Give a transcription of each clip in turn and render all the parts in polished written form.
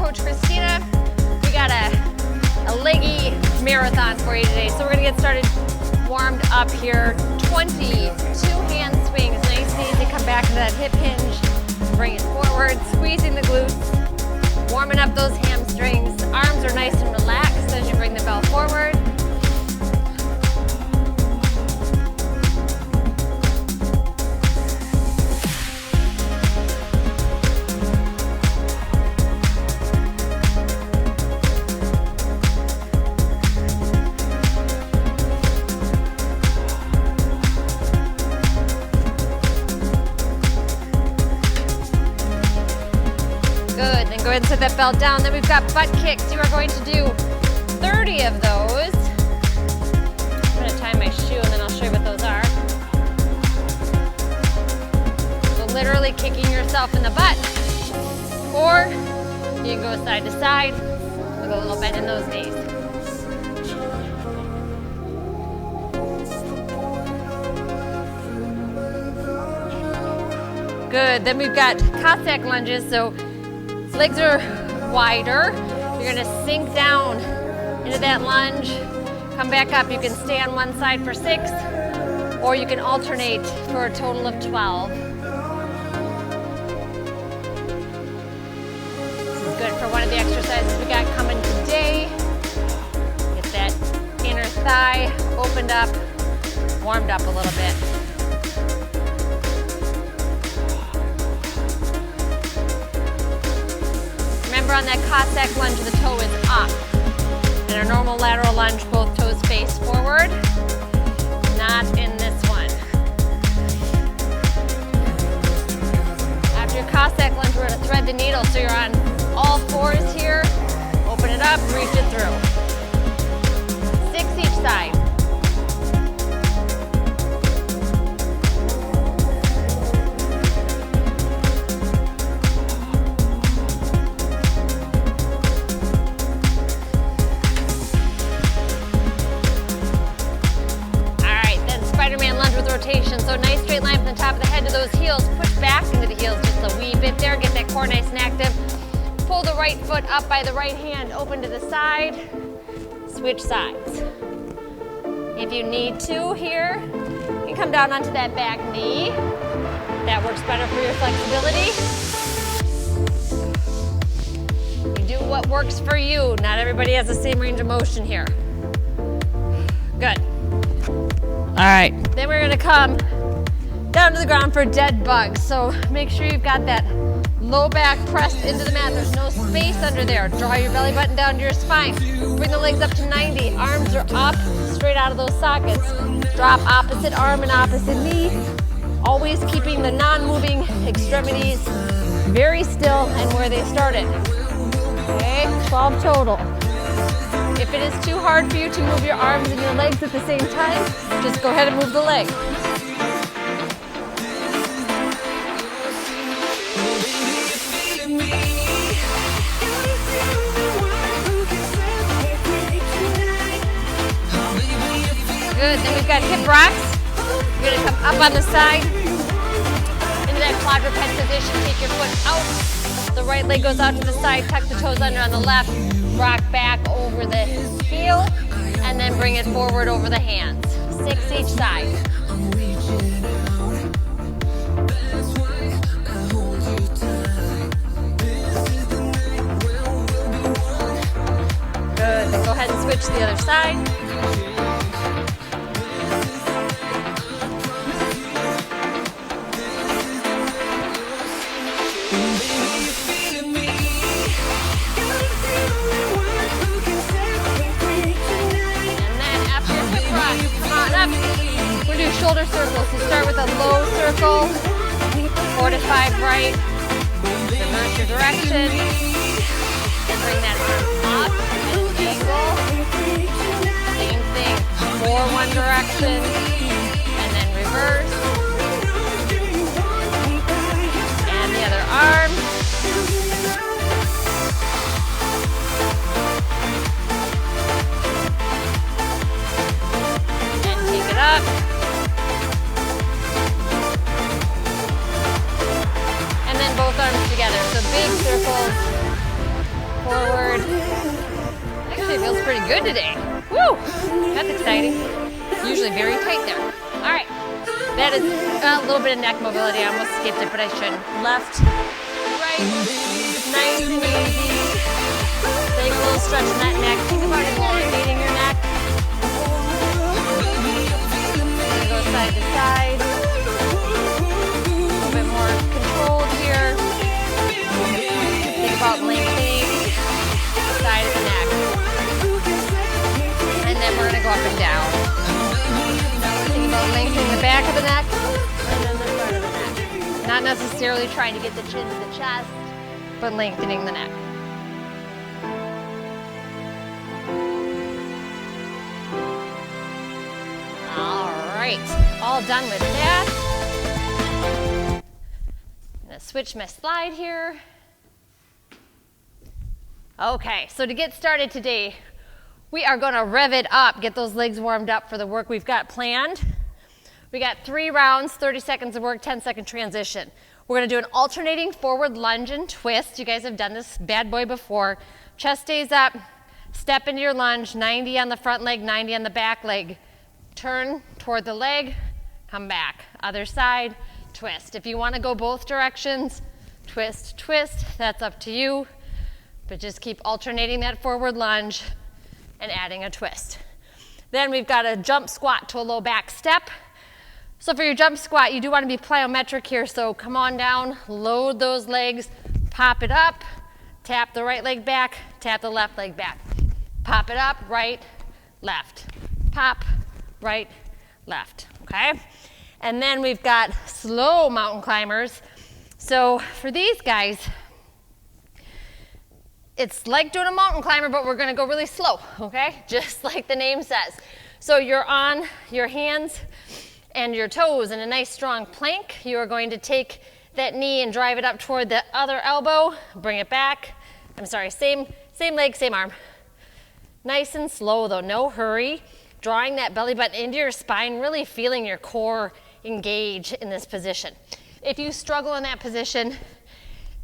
Coach Christina. We got a leggy marathon for you today. So we're gonna get started warmed up here. 22 hand swings, nice and easy. Come back to that hip hinge, bring it forward, squeezing the glutes, warming up those hamstrings. Arms are nice and relaxed as you bring the bell forward. Good, then go ahead and set that belt down. Then we've got butt kicks. You are going to do 30 of those. I'm gonna tie my shoe and then I'll show you what those are. So literally kicking yourself in the butt. Or you can go side to side. We'll go a little bit in those days. Good, then we've got Cossack lunges. So legs are wider. You're gonna sink down into that lunge, come back up. You can stay on one side for 6, or you can alternate for a total of 12. This is good for one of the exercises we got coming today. Get that inner thigh opened up, warmed up a little bit. Remember, on that Cossack lunge, the toe is up. In our normal lateral lunge, both toes face forward. Not in this one. After your Cossack lunge, we're going to thread the needle. So you're on all fours here. Open it up, reach it through. 6 each side. Rotation. So nice straight line from the top of the head to those heels. Push back into the heels just a wee bit there. Get that core nice and active. Pull the right foot up by the right hand. Open to the side. Switch sides. If you need to here, you can come down onto that back knee. That works better for your flexibility. You do what works for you. Not everybody has the same range of motion here. Good. All right, then we're gonna come down to the ground for dead bugs. So make sure you've got that low back pressed into the mat. There's no space under there. Draw your belly button down to your spine. Bring the legs up to 90. Arms are up, straight out of those sockets. Drop opposite arm and opposite knee. Always keeping the non-moving extremities very still and where they started. Okay, 12 total. If it is too hard for you to move your arms and your legs at the same time, just go ahead and move the leg. Good, then we've got hip rocks. You're gonna come up on the side, into that quadruped position, take your foot out. The right leg goes out to the side, tuck the toes under on the left. Rock back over the heel, and then bring it forward over the hands. 6 each side. Good, then go ahead and switch to the other side. We'll do shoulder circles. So start with a low circle, 4 to 5 right, reverse your direction, and bring that arm up and angle. Same thing, 4 one direction, and then reverse, and the other arm. Up. And then both arms together. So big circles, actually feels pretty good today. Woo! That's exciting. Usually very tight there. All right. That is a little bit of neck mobility. I almost skipped it, but I shouldn't. Left, right, nice and easy. Take a little stretch in that neck. Think about elongating your neck. Go side to side. A little bit more controlled here. Think about lengthening the side of the neck. And then we're gonna go up and down. Think about lengthening the back of the neck and then the front of the neck. Not necessarily trying to get the chin to the chest, but lengthening the neck. All right, all done with that. I'm gonna switch my slide here. Okay, so to get started today, we are gonna rev it up, get those legs warmed up for the work we've got planned. We got 3 rounds, 30 seconds of work, 10-second transition. We're gonna do an alternating forward lunge and twist. You guys have done this bad boy before. Chest stays up, step into your lunge, 90 on the front leg, 90 on the back leg. Turn toward the leg, come back. Other side, twist. If you wanna go both directions, twist, twist, that's up to you. But just keep alternating that forward lunge and adding a twist. Then we've got a jump squat to a low back step. So for your jump squat, you do want to be plyometric here, so come on down, load those legs, pop it up, tap the right leg back, tap the left leg back. Pop it up, right, left. Pop, right, left, okay? And then we've got slow mountain climbers. So for these guys, it's like doing a mountain climber, but we're gonna go really slow, okay? Just like the name says. So you're on your hands and your toes in a nice strong plank. You are going to take that knee and drive it up toward the other elbow, bring it back. I'm sorry, same leg, same arm. Nice and slow though, no hurry. Drawing that belly button into your spine, really feeling your core engage in this position. If you struggle in that position,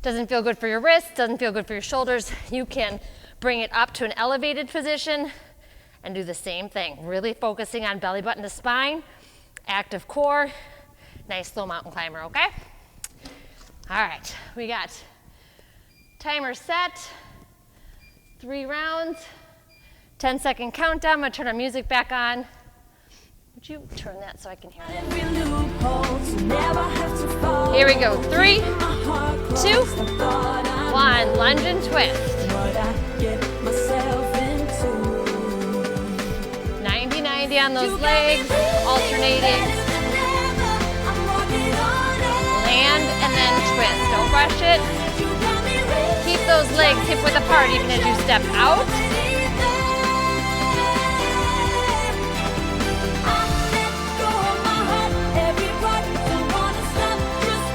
doesn't feel good for your wrists, doesn't feel good for your shoulders, you can bring it up to an elevated position and do the same thing. Really focusing on belly button to spine, active core, nice slow mountain climber, okay? All right, we got timer set, 3 rounds, 10-second countdown. I'm gonna turn our music back on. Would you turn that so I can hear it? Here we go. 3, 2, 1. Lunge and twist. 90-90 on those legs, alternating. Land and then twist. Don't rush it. Keep those legs hip width apart even as you step out.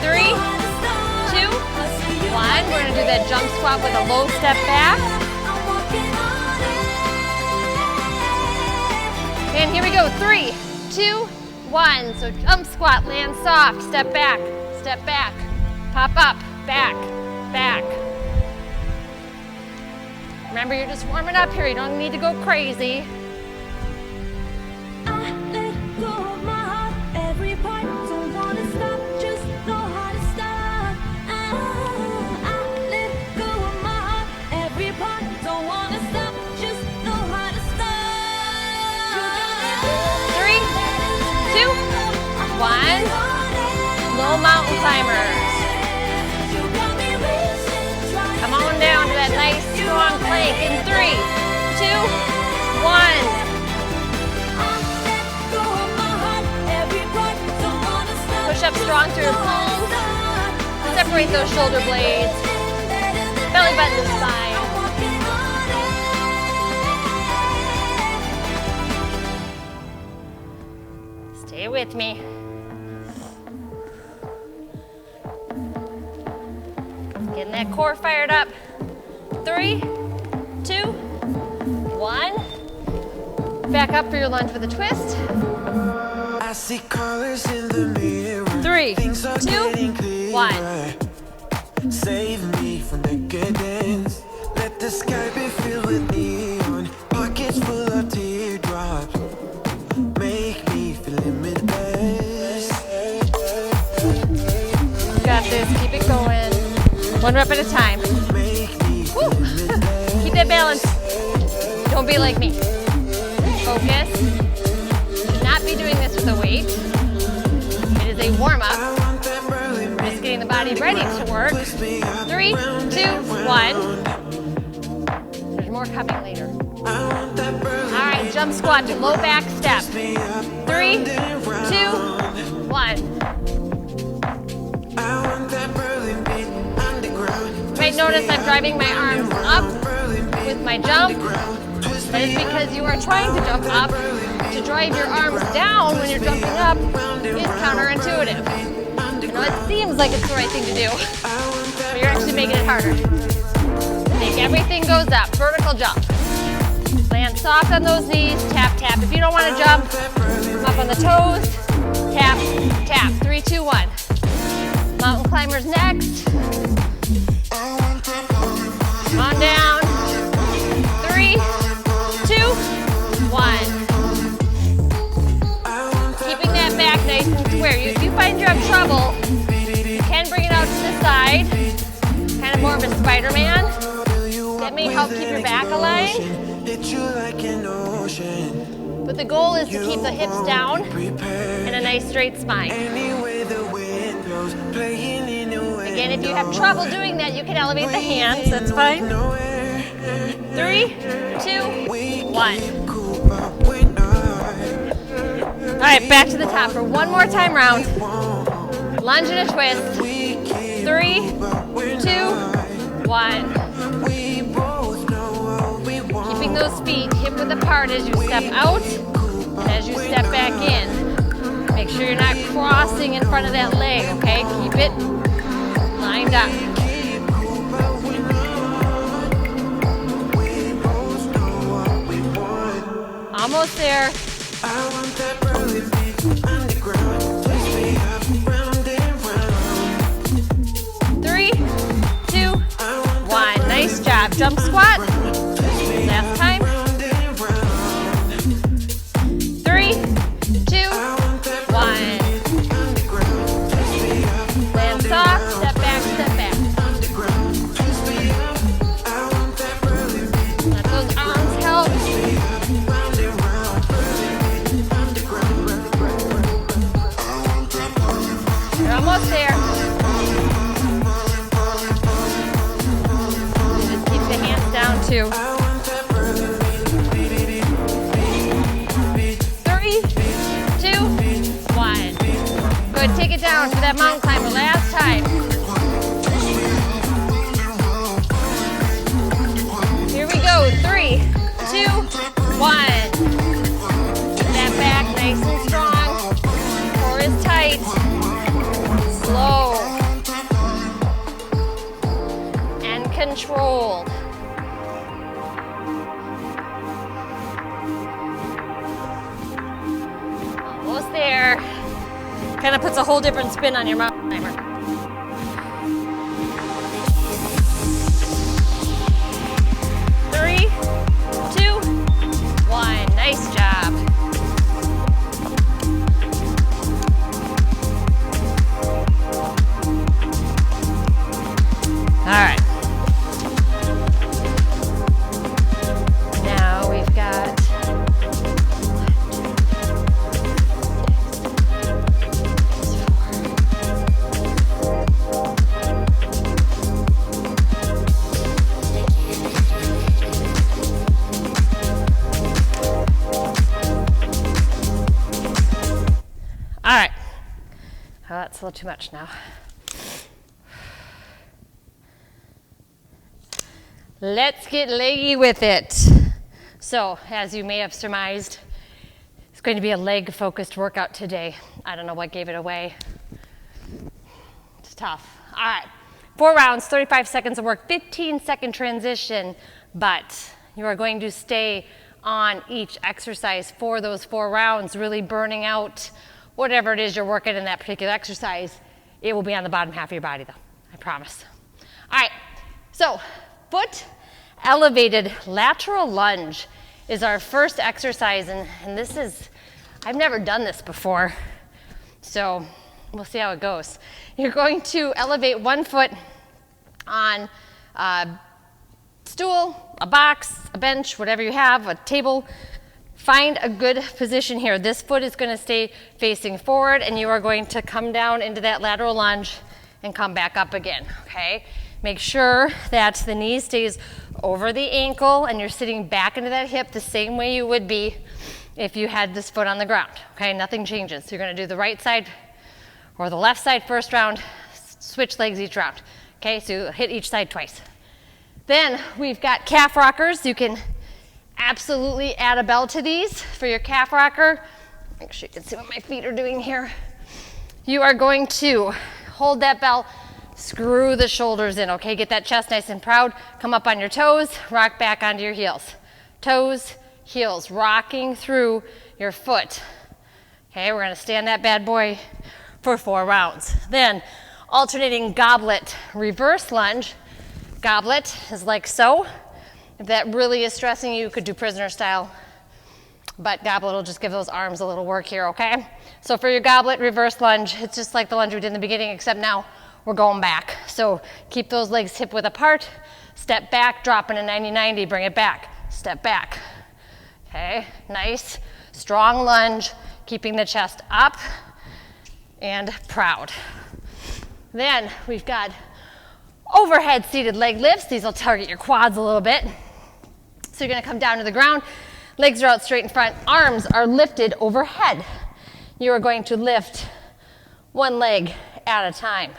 3, 2, 1. We're gonna do that jump squat with a low step back. And here we go. 3, 2, 1. So jump squat, land soft, step back, pop up, back, back. Remember, you're just warming up here. You don't need to go crazy. Low mountain climbers. Come on down to that nice strong plank in 3, 2, 1. Push up strong through your palms. Separate those shoulder blades. Belly button to spine. Stay with me. Getting that core fired up. 3, 2, 1. Back up for your lunge with a twist. I see colors in the mirror. 3, 2, 1. Save me from decadence. Let the sky be filled with neon. One rep at a time. Woo. Keep that balance. Don't be like me. Focus. Should not be doing this with a weight. It is a warm-up. We're just getting the body ready to work. 3, 2, 1. There's more coming later. All right, jump squat to low back step. 3, 2, 1. You might notice I'm driving my arms up with my jump. That is because you are trying to jump up. To drive your arms down when you're jumping up is counterintuitive. I know it seems like it's the right thing to do, but you're actually making it harder. Make everything goes up, vertical jump. Land soft on those knees, tap, tap. If you don't want to jump, come up on the toes, tap, tap. 3, 2, 1. Mountain climbers next. Come on down. 3, 2, 1. Keeping that back nice and square. If you find you have trouble, you can bring it out to the side. Kind of more of a Spider-Man. That may help keep your back aligned. But the goal is to keep the hips down and a nice straight spine. Again, if you have trouble doing that, you can elevate the hands. That's fine. 3, 2, 1. All right, back to the top for one more time round. Lunge and a twist. 3, 2, 1. Keeping those feet hip width apart as you step out and as you step back in. Make sure you're not crossing in front of that leg, okay? Keep it lined up. Almost there. 3, 2, 1. Nice job. Jump squat. Last time. 3, 2, 1. Land soft. Step back, step back. Let those arms help. You're almost there. Just keep the hands down too. 3, 2, 1. Good, take it down for that mountain climber. Last time. Here we go. 3, 2, 1. That back nice and strong. Core is tight. Slow. And controlled. Almost there. Kind of puts a whole different spin on your mountain climber. Three, 2, 1. Nice job. All right. Now we've got all right. Oh, that's a little too much now. Let's get leggy with it. So, as you may have surmised, it's going to be a leg-focused workout today. I don't know what gave it away. It's tough. All right, 4 rounds, 35 seconds of work, 15-second transition, but you are going to stay on each exercise for those 4 rounds, really burning out whatever it is you're working in that particular exercise. It will be on the bottom half of your body, though, I promise. All right, so foot elevated lateral lunge is our first exercise, and this is, I've never done this before, so we'll see how it goes. You're going to elevate one foot on a stool, a box, a bench, whatever you have, a table. Find a good position here. This foot is going to stay facing forward, and you are going to come down into that lateral lunge and come back up again, okay? Make sure that the knee stays over the ankle and you're sitting back into that hip the same way you would be if you had this foot on the ground, okay? Nothing changes. So you're going to do the right side or the left side first round, switch legs each round, okay? So hit each side twice. Then we've got calf rockers. You can absolutely add a bell to these for your calf rocker. Make sure you can see what my feet are doing here. You are going to hold that bell, screw the shoulders in, okay? Get that chest nice and proud. Come up on your toes, rock back onto your heels. Toes, heels, rocking through your foot. Okay, we're gonna stand that bad boy for 4 rounds. Then alternating goblet, reverse lunge. Goblet is like so. If that really is stressing you, you could do prisoner style, but goblet will just give those arms a little work here, okay? So for your goblet reverse lunge, it's just like the lunge we did in the beginning, except now we're going back. So keep those legs hip width apart, step back, drop in a 90-90, bring it back, step back. Okay, nice, strong lunge, keeping the chest up and proud. Then we've got overhead seated leg lifts. These will target your quads a little bit. So you're gonna come down to the ground, legs are out straight in front, arms are lifted overhead. You are going to lift one leg at a time,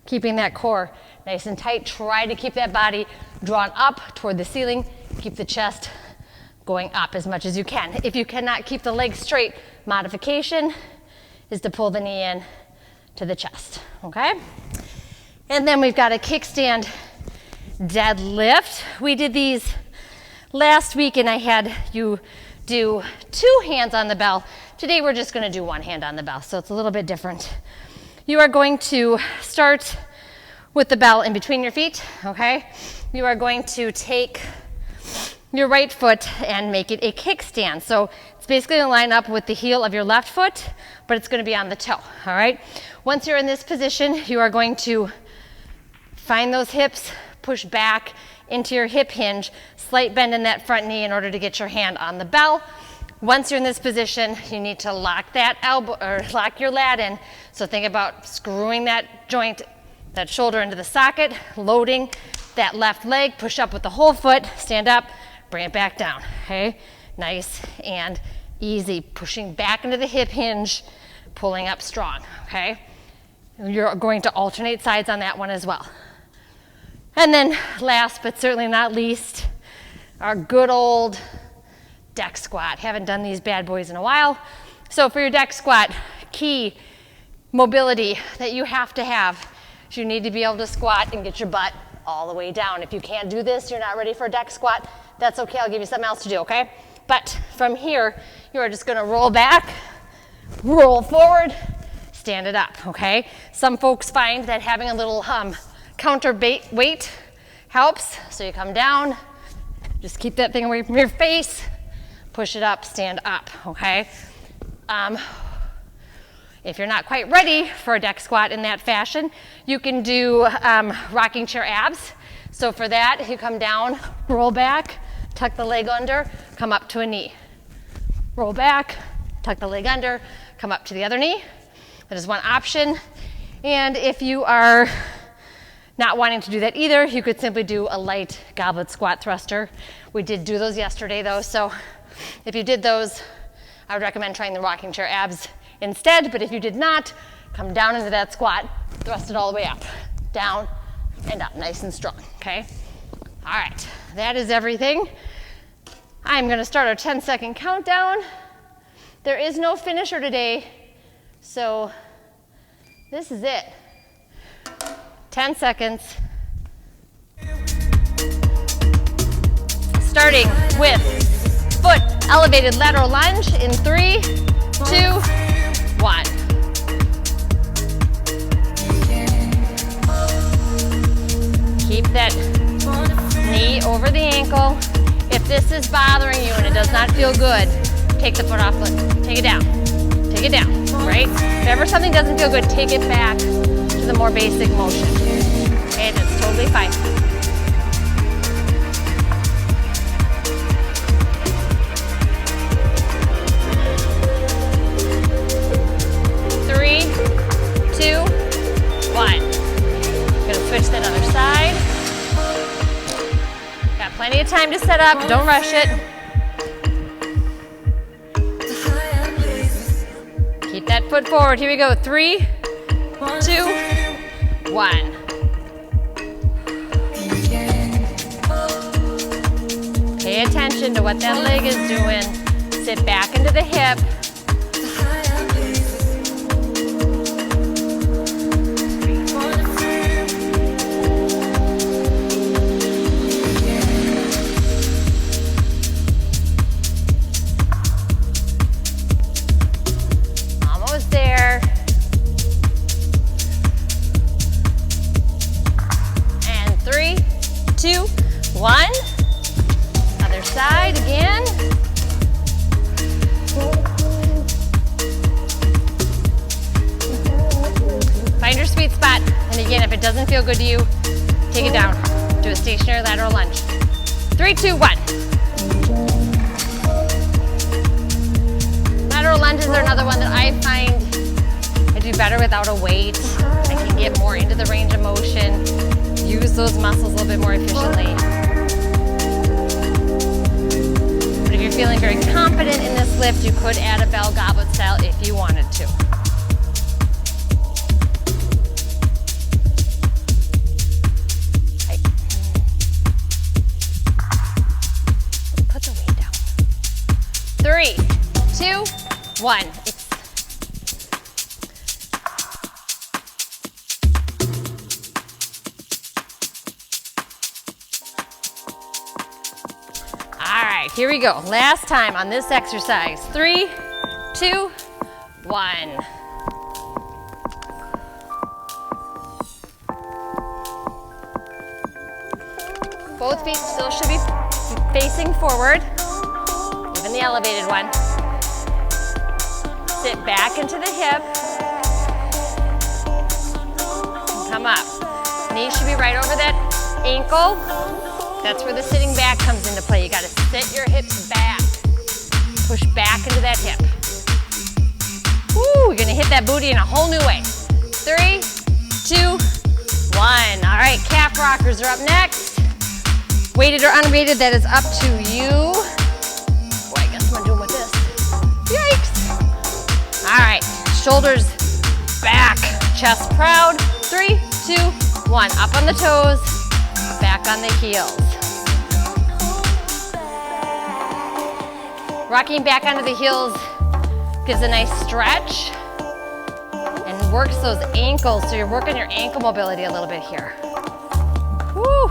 keeping that core nice and tight. Try to keep that body drawn up toward the ceiling. Keep the chest going up as much as you can. If you cannot keep the legs straight, modification is to pull the knee in to the chest, okay? And then we've got a kickstand deadlift. We did these last week and I had you do 2 hands on the bell. Today we're just gonna do 1 hand on the bell, so it's a little bit different. You are going to start with the bell in between your feet, okay? You are going to take your right foot and make it a kickstand. So it's basically gonna line up with the heel of your left foot, but it's gonna be on the toe, all right? Once you're in this position, you are going to find those hips, push back into your hip hinge, slight bend in that front knee in order to get your hand on the bell. Once you're in this position, you need to lock that elbow or lock your lat in. So think about screwing that joint, that shoulder into the socket, loading that left leg, push up with the whole foot, stand up, bring it back down, okay? Nice and easy, pushing back into the hip hinge, pulling up strong, okay? You're going to alternate sides on that one as well. And then last but certainly not least, our good old deck squat. Haven't done these bad boys in a while. So for your deck squat, key mobility that you have to have is you need to be able to squat and get your butt all the way down. If you can't do this, you're not ready for a deck squat, that's okay, I'll give you something else to do, okay? But from here, you are just gonna roll back, roll forward, stand it up, okay? Some folks find that having a little counter weight helps. So you come down, just keep that thing away from your face, push it up, stand up, okay? If you're not quite ready for a deck squat in that fashion, you can do rocking chair abs. So for that, you come down, roll back, tuck the leg under, come up to a knee. Roll back, tuck the leg under, come up to the other knee. That is one option. And if you are not wanting to do that either, you could simply do a light goblet squat thruster. We did do those yesterday though, so if you did those, I would recommend trying the rocking chair abs instead, but if you did not, come down into that squat, thrust it all the way up, down and up, nice and strong, okay? All right, that is everything. I'm gonna start our 10-second countdown. There is no finisher today, so this is it. 10 seconds. Starting with foot elevated lateral lunge in 3, 2, 1. Keep that knee over the ankle. If this is bothering you and it does not feel good, take the foot off, take it down. Take it down, right? If ever something doesn't feel good, take it back to the more basic motion. Okay, that's totally fine. Three, two, one. Gonna switch that other side. Got plenty of time to set up, don't rush it. Keep that foot forward, here we go. 3, 2, 1. Pay attention to what that leg is doing. Sit back into the hip. Almost there. And 3, 2, 1. Other side again. Find your sweet spot. And again, if it doesn't feel good to you, take it down. Do a stationary lateral lunge. 3, 2, 1. Lateral lunges are another one that I find I do better without a weight. I can get more into the range of motion, use those muscles a little bit more efficiently. But if you're feeling very confident in this lift, you could add a bell goblet style if you wanted to. Put the weight down. 3, 2, 1. All right, here we go. Last time on this exercise. 3, 2, 1. Both feet still should be facing forward, even the elevated one. Sit back into the hip. Come up. Knees should be right over that ankle. That's where the sitting back comes into play. You gotta sit your hips back. Push back into that hip. Woo, you're gonna hit that booty in a whole new way. 3, 2, 1. All right, calf rockers are up next. Weighted or unweighted, that is up to you. Boy, I guess what I'm doing with this. Yikes. All right, shoulders back, chest proud. 3, 2, 1. Up on the toes, back on the heels. Rocking back onto the heels gives a nice stretch and works those ankles. So you're working your ankle mobility a little bit here. Woo.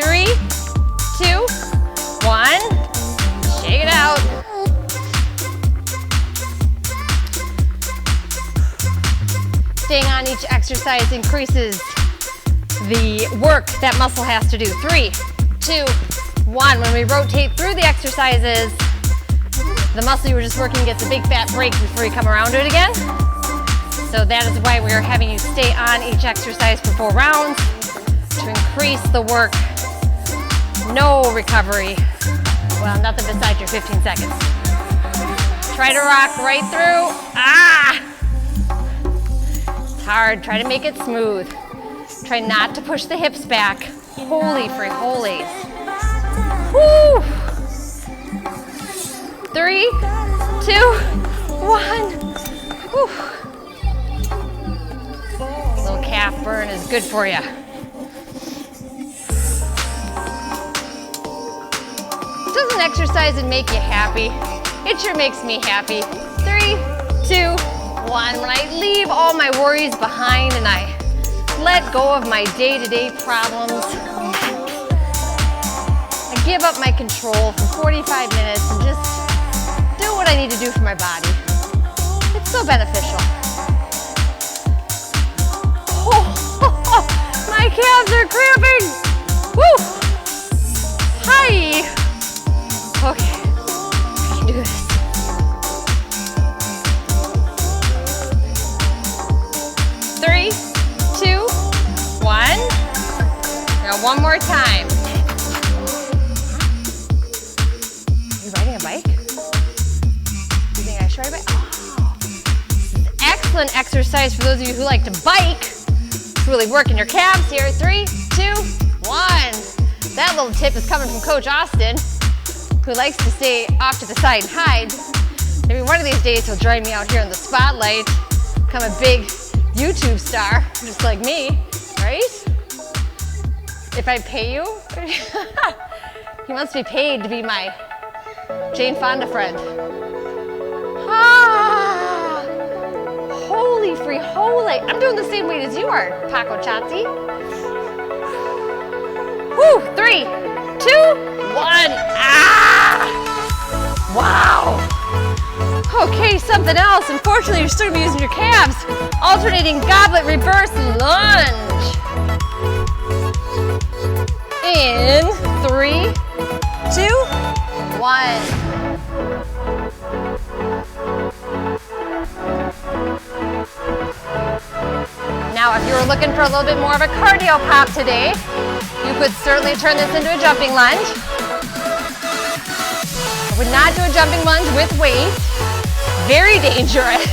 3, 2, 1. Shake it out. Staying on each exercise increases the work that muscle has to do. 3, 2, 1. When we rotate through the exercises, the muscle you were just working gets a big fat break before you come around to it again. So that is why we are having you stay on each exercise for 4 rounds to increase the work. No recovery. Well, nothing besides your 15 seconds. Try to rock right through. Ah! It's hard. Try to make it smooth. Try not to push the hips back. Holy free holies. Woo! 3, 2, 1. Whew. Little calf burn is good for you. Doesn't exercising make you happy? It sure makes me happy. 3, 2, 1. When I leave all my worries behind and I let go of my day-to-day problems, I give up my control for 45 minutes and just do what I need to do for my body. It's so beneficial. Oh, my calves are cramping. one more time. Are you riding a bike? You think I should ride a bike? Oh, excellent exercise for those of you who like to bike. It's really working your calves here. 3, 2, 1. That little tip is coming from Coach Austin, who likes to stay off to the side and hide. Maybe one of these days he'll join me out here in the spotlight, become a big YouTube star, just like me, right? If I pay you? He wants to be paid to be my Jane Fonda friend. Ah, holy free holy. I'm doing the same weight as you are, Paco Chatzi. Woo, 3, 2, 1. Ah! Wow. Okay, something else. Unfortunately, you're still gonna be using your calves. Alternating goblet reverse lunge. In 3, 2, 1. Now, if you were looking for a little bit more of a cardio pop today, you could certainly turn this into a jumping lunge. I would not do a jumping lunge with weight. Very dangerous.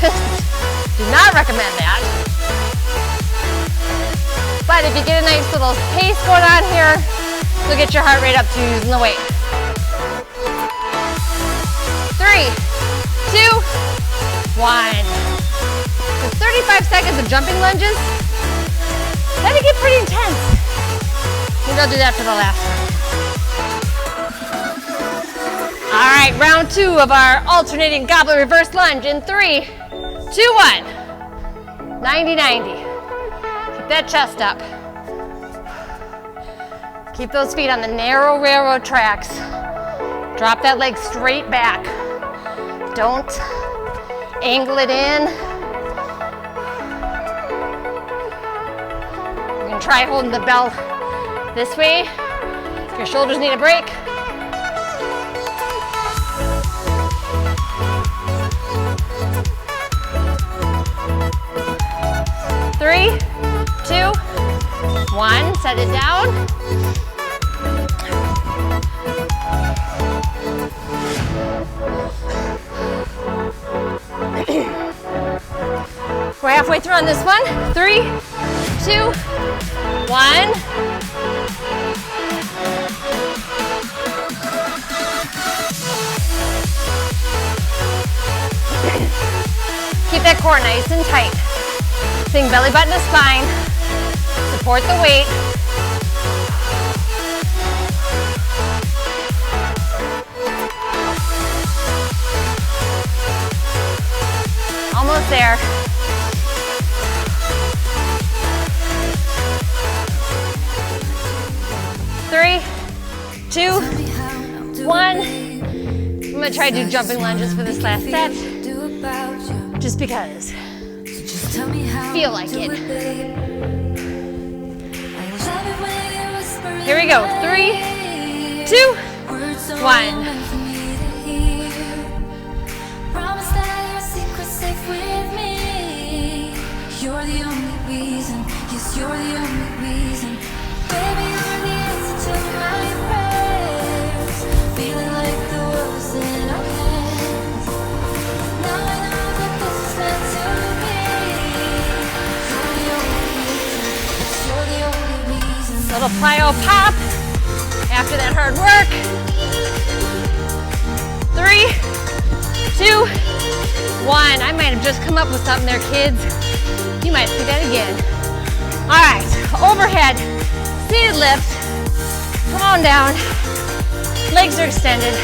Do not recommend that. But if you get a nice little pace going on here, you'll get your heart rate up to using the weight. 3, 2, 1. So 35 seconds of jumping lunges. That'll get pretty intense. Maybe I'll do that for the last one. All right, round 2 of our alternating goblet reverse lunge in 3, 2, 1. 90-90. Keep that chest up. Keep those feet on the narrow railroad tracks. Drop that leg straight back. Don't angle it in. You can try holding the bell this way if your shoulders need a break. Three, 2, 1, set it down. We're halfway through on this one. 3, 2, 1. Keep that core nice and tight. Sink belly button to spine. Support the weight. Almost there. Three, 2, 1. I'm gonna try to do jumping lunges for this last set, just because. Feel like it. Here we go. 3, 2, 1. You're the only reason. Yes, you're the only reason. Baby, you're the answer to my prayers. Feeling like the world's in our hands. Now I know that this is meant to be. You're the only reason. Yes, you're the only reason. Little plyo pop after that hard work. 3, 2, 1. I might have just come up with something there, kids. You might see that again. All right, overhead, seated lift. Come on down. Legs are extended.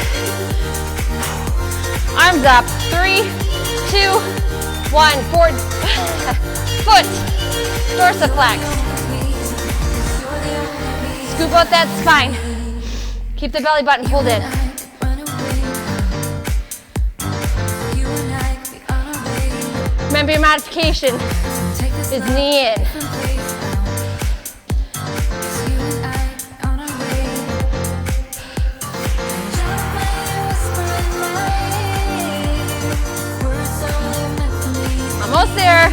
Arms up. 3, 2, 1. Forward. Foot. Dorsiflex. Scoop out that spine. Keep the belly button pulled in. Remember your modification is knee in. Almost there.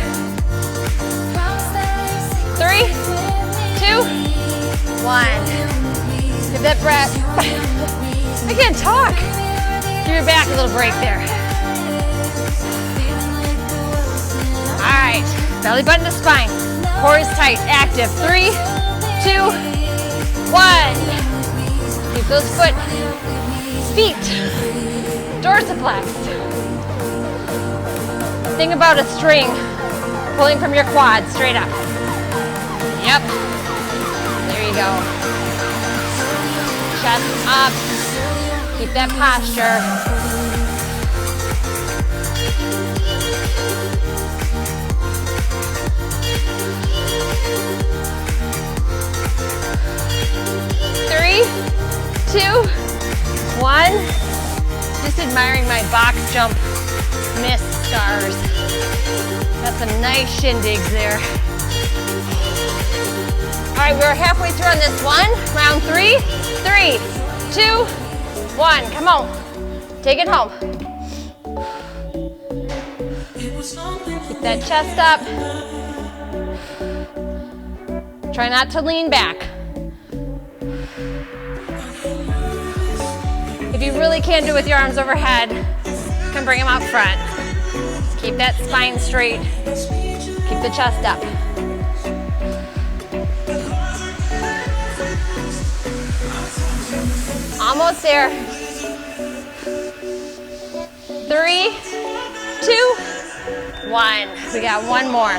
3, 2, 1. that breath. I can't talk. Give your back a little break there. All right, belly button to spine. Core is tight, active. 3, 2, 1. Keep those feet dorsiflexed. Think about a string pulling from your quads straight up. Yep. There you go. Chest up. Keep that posture. Three, 2, 1. Just admiring my box jump missed scars. Got some nice shindigs there. All right, we're halfway through on this one. Round 3. 3, 2, 1. Come on. Take it home. Keep that chest up. Try not to lean back. If you really can't do it with your arms overhead, you can bring them out front. Just keep that spine straight. Keep the chest up. Almost there. 3, 2, 1. We got one more.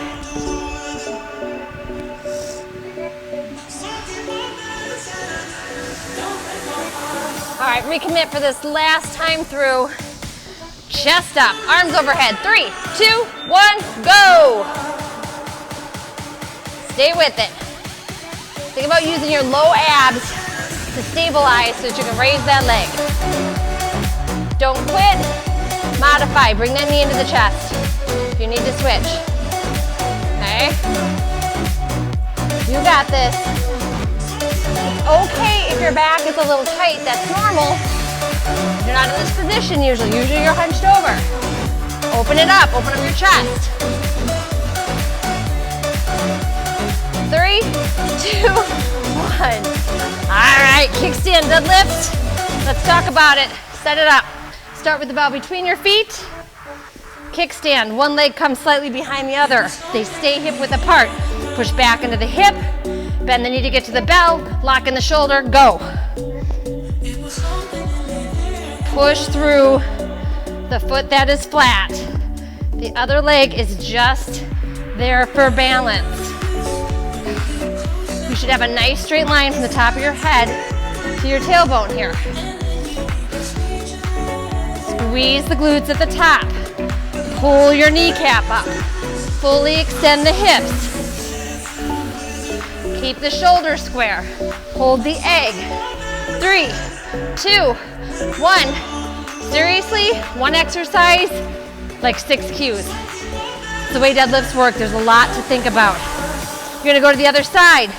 All right, recommit for this last time through. Chest up, arms overhead. 3, 2, 1, go. Stay with it. Think about using your low abs to stabilize so that you can raise that leg. Don't quit. Modify. Bring that knee into the chest if you need to switch. Okay? You got this. It's okay if your back is a little tight. That's normal. You're not in this position usually. Usually you're hunched over. Open it up. Open up your chest. 3, 2, 1. All right, kickstand deadlift. Let's talk about it. Set it up. Start with the bell between your feet. Kickstand. One leg comes slightly behind the other. They stay hip width apart. Push back into the hip. Bend the knee to get to the bell. Lock in the shoulder. Go. Push through the foot that is flat. The other leg is just there for balance. You should have a nice straight line from the top of your head to your tailbone here. Squeeze the glutes at the top. Pull your kneecap up. Fully extend the hips. Keep the shoulders square. Hold the egg. 3, 2, 1. Seriously, one exercise, like 6 cues. It's the way deadlifts work. There's a lot to think about. You're gonna go to the other side.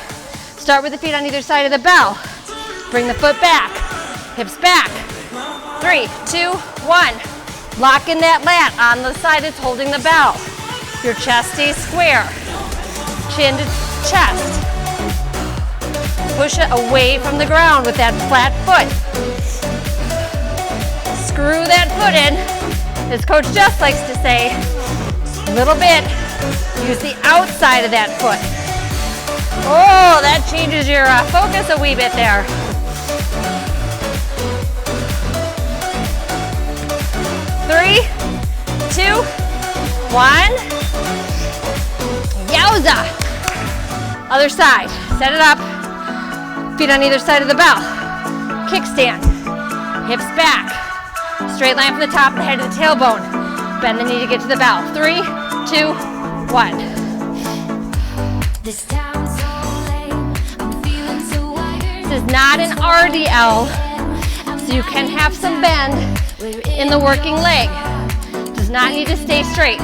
Start with the feet on either side of the bell. Bring the foot back, hips back. 3, 2, 1. Lock in that lat on the side that's holding the bell. Your chest stays square. Chin to chest. Push it away from the ground with that flat foot. Screw that foot in. As Coach Jess likes to say, a little bit. Use the outside of that foot. Oh, that changes your focus a wee bit there. 3, 2, 1. Yowza. Other side. Set it up. Feet on either side of the bell. Kickstand. Hips back. Straight line from the top of the head to the tailbone. Bend the knee to get to the bell. 3, 2, 1. This is not an RDL, so you can have some bend in the working leg. Does not need to stay straight.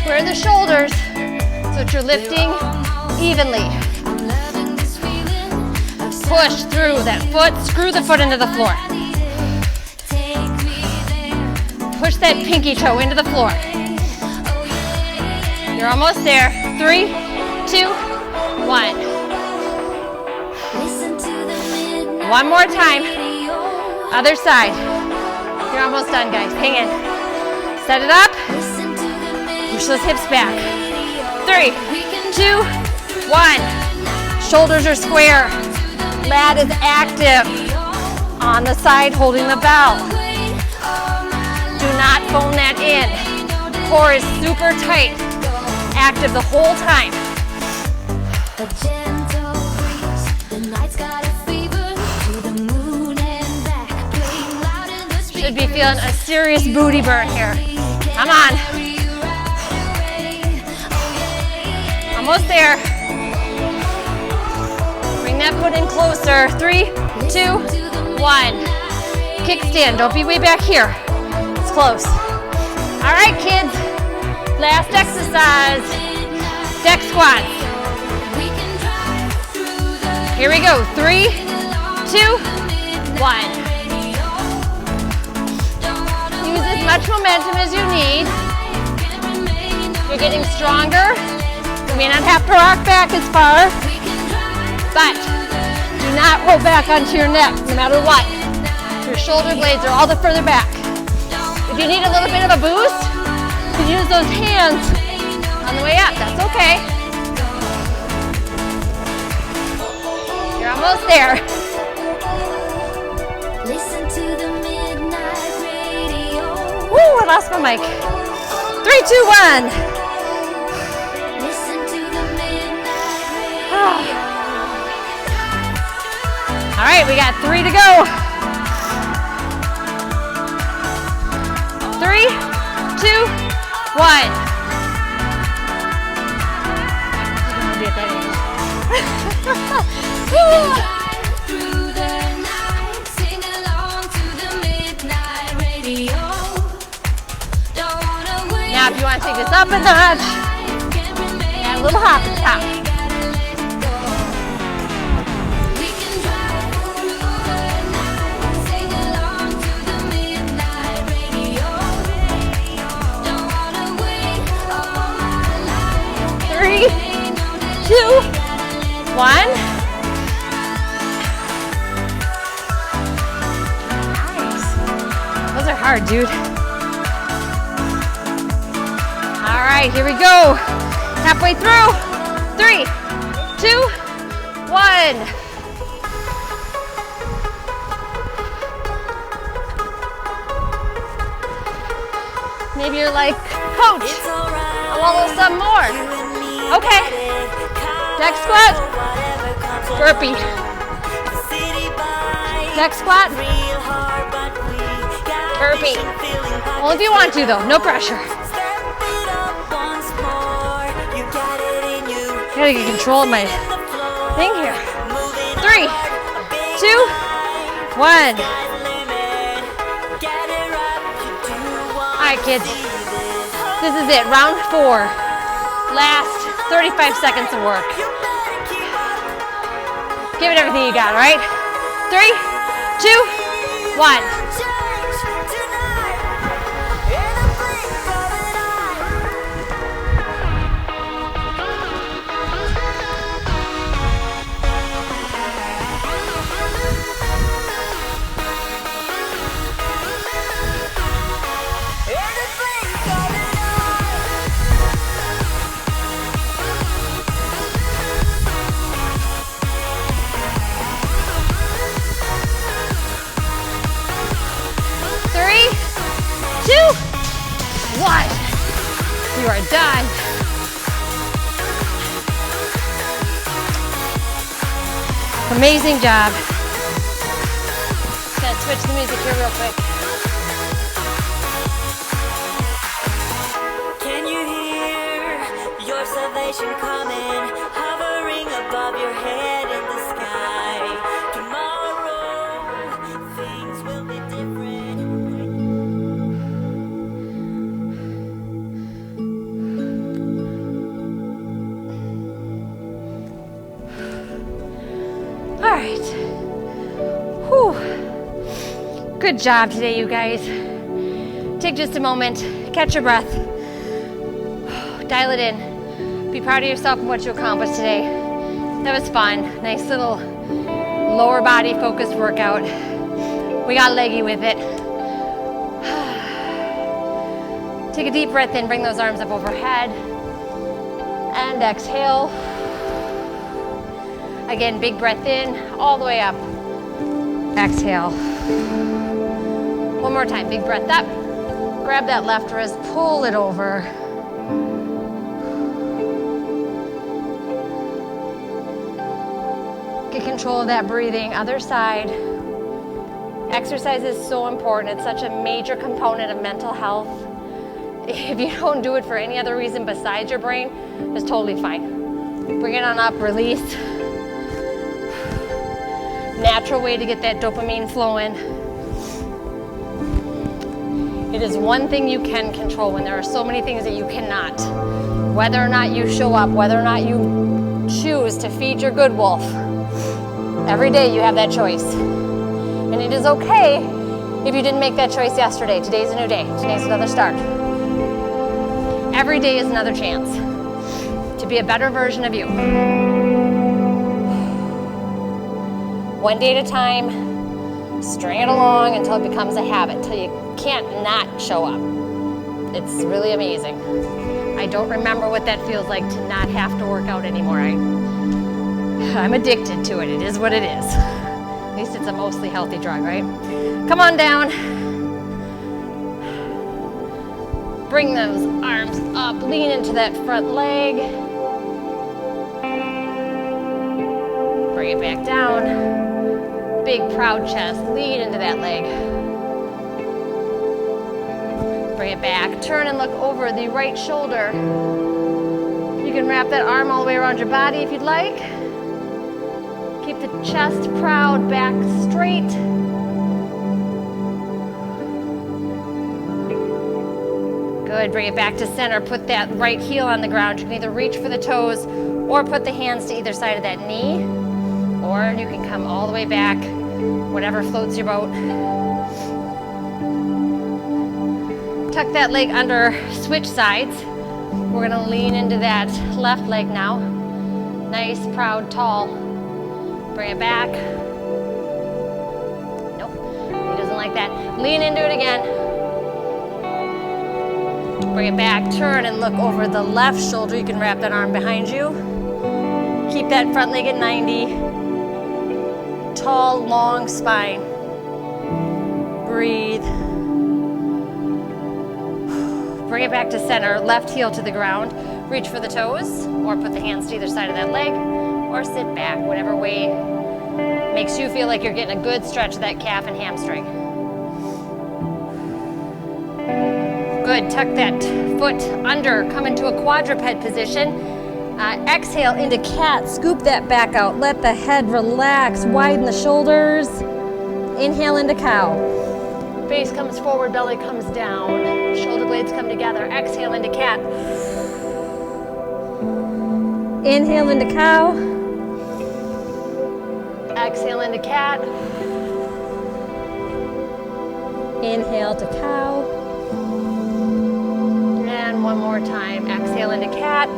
Square the shoulders so that you're lifting evenly. Push through that foot, screw the foot into the floor. Push that pinky toe into the floor. You're almost there. 3, 2, 1. one more time. Other side. You're almost done, guys. Hang in. Set it up. Push those hips back. 3, 2, 1. Shoulders are square. Lat is active. On the side, holding the bell. Do not phone that in. Core is super tight. Active the whole time. Should be feeling a serious booty burn here. Come on. Almost there. Bring that foot in closer. 3, 2, 1. Kickstand. Don't be way back here. It's close. All right, kids. Last exercise. Deck squats. Here we go. 3, 2, 1. Use as much momentum as you need. You're getting stronger. You may not have to rock back as far, but do not roll back onto your neck no matter what. Your shoulder blades are all the further back. If you need a little bit of a boost, you can use those hands on the way up. That's okay. You're almost there. Listen to the midnight radio. Woo, I lost my mic. 3, 2, 1. Listen to the midnight radio. All right, we got 3 to go. 3, 2, 1. Through the night, sing along to the midnight radio. Don't wanna wait. Now, if you want to take this up a notch, add a little hop at the top. We can drive through the night, sing along to the midnight radio. Don't wanna wait all my life. 3, 2, 1. Nice. Those are hard, dude. All right, here we go. Halfway through. 3, 2, 1. Maybe you're like, Coach, I want a little something more. Okay. Deck squat. Burpee. Deck squat. Burpee. Only if you want to, though. No pressure. I gotta get control of my thing here. 3, 2, 1. All right, kids. This is it. Round 4. Last 35 seconds of work. Give it everything you got, all right? 3, 2, 1. You are done. Amazing job. Just gotta switch the music here real quick. Can you hear your salvation coming, hovering above your head in the sky? Tomorrow, things will be different. All right. Whew. Good job today, you guys. Take just a moment, catch your breath, dial it in. Be proud of yourself and what you accomplished today. That was fun. Nice little lower body focused workout. We got Leggy with it. Take a deep breath in, bring those arms up overhead. And exhale. Again, big breath in, all the way up. Exhale. One more time, big breath up. Grab that left wrist, pull it over. Get control of that breathing, other side. Exercise is so important. It's such a major component of mental health. If you don't do it for any other reason besides your brain, it's totally fine. Bring it on up, release. Natural way to get that dopamine flowing. It is one thing you can control when there are so many things that you cannot. Whether or not you show up, whether or not you choose to feed your good wolf. Every day you have that choice. And it is okay if you didn't make that choice yesterday. Today's a new day. Today's another start. Every day is another chance to be a better version of you. One day at a time, string it along until it becomes a habit, till you can't not show up. It's really amazing. I don't remember what that feels like to not have to work out anymore. I'm addicted to it. It is what it is. At least it's a mostly healthy drug, right? Come on down. Bring those arms up, lean into that front leg. Bring it back down. Big proud chest, lean into that leg. Bring it back, turn and look over the right shoulder. You can wrap that arm all the way around your body if you'd like. Keep the chest proud, back straight. Good, bring it back to center. Put that right heel on the ground. You can either reach for the toes or put the hands to either side of that knee, or you can come all the way back, whatever floats your boat. Tuck that leg under, switch sides. We're gonna lean into that left leg now. Nice, proud, tall. Bring it back. Nope, he doesn't like that. Lean into it again. Bring it back, turn and look over the left shoulder. You can wrap that arm behind you. Keep that front leg at 90. Tall, long spine. Breathe. Bring it back to center, left heel to the ground. Reach for the toes, or put the hands to either side of that leg, or sit back, whatever way makes you feel like you're getting a good stretch of that calf and hamstring. Good, tuck that foot under, come into a quadruped position. Exhale into cat, scoop that back out, let the head relax, widen the shoulders. Inhale into cow. Face comes forward, belly comes down, shoulder blades come together. Exhale into cat. Inhale into cow. Exhale into cat. Inhale to cow. And one more time. Exhale into cat.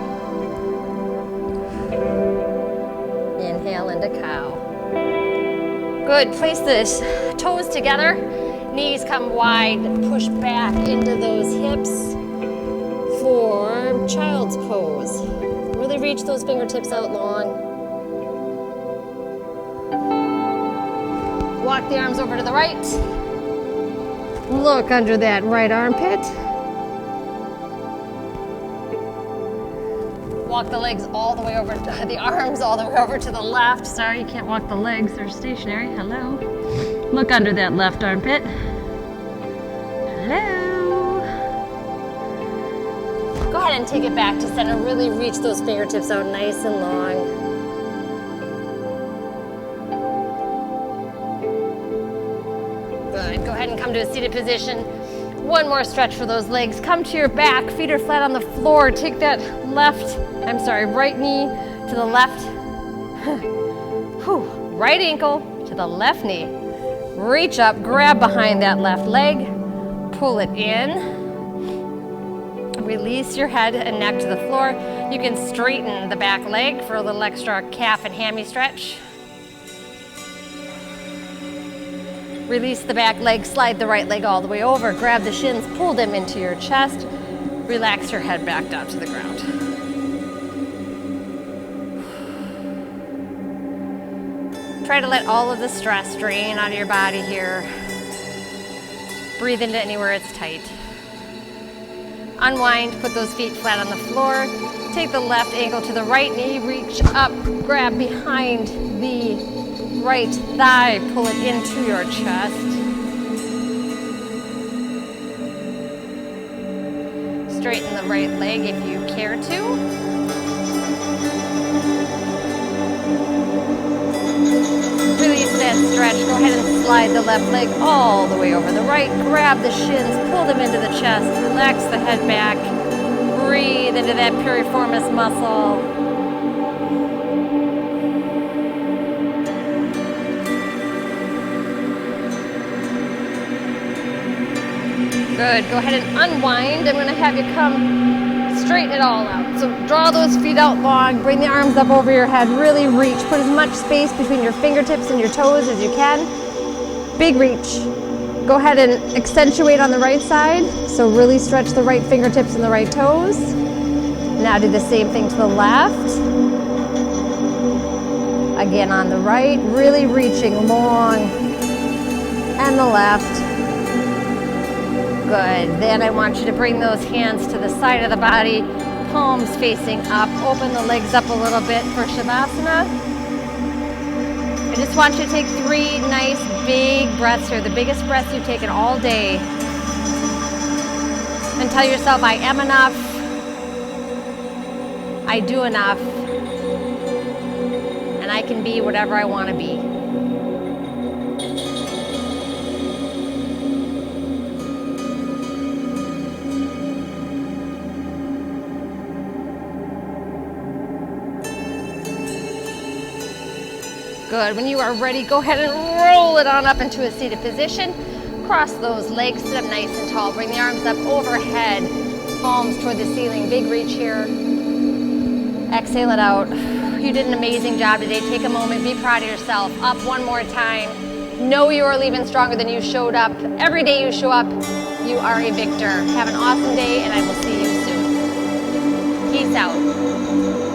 Inhale into cow. Good. Place the toes together. Knees come wide. Push back into those hips for child's pose. Really reach those fingertips out long. Walk the arms over to the right. Look under that right armpit. Walk the legs all the way over, the arms all the way over to the left. Sorry, you can't walk the legs, they're stationary. Hello. Look under that left armpit. Hello. Go ahead and take it back to center. Really reach those fingertips out nice and long. Good. Go ahead and come to a seated position. One more stretch for those legs. Come to your back. Feet are flat on the floor. Take that right knee to the left. Right ankle to the left knee. Reach up, grab behind that left leg. Pull it in. Release your head and neck to the floor. You can straighten the back leg for a little extra calf and hammy stretch. Release the back leg, slide the right leg all the way over, grab the shins, pull them into your chest, relax your head back down to the ground. Try to let all of the stress drain out of your body here. Breathe into anywhere it's tight. Unwind, put those feet flat on the floor. Take the left ankle to the right knee, reach up, grab behind the right thigh, pull it into your chest. Straighten the right leg if you care to. Release that stretch. Go ahead and slide the left leg all the way over the right. Grab the shins, pull them into the chest. Relax the head back. Breathe into that piriformis muscle. Good. Go ahead and unwind. I'm going to have you come straighten it all out. So draw those feet out long. Bring the arms up over your head. Really reach. Put as much space between your fingertips and your toes as you can. Big reach. Go ahead and accentuate on the right side. So really stretch the right fingertips and the right toes. Now do the same thing to the left. Again on the right. Really reaching long. And the left. Good. Then I want you to bring those hands to the side of the body, palms facing up. Open the legs up a little bit for Shavasana. I just want you to take 3 nice big breaths here, the biggest breaths you've taken all day. And tell yourself, I am enough. I do enough. And I can be whatever I want to be. Good. When you are ready, go ahead and roll it on up into a seated position. Cross those legs, sit up nice and tall. Bring the arms up overhead, palms toward the ceiling. Big reach here. Exhale it out. You did an amazing job today. Take a moment, be proud of yourself. Up one more time. Know you are leaving stronger than you showed up. Every day you show up, you are a victor. Have an awesome day, and I will see you soon. Peace out.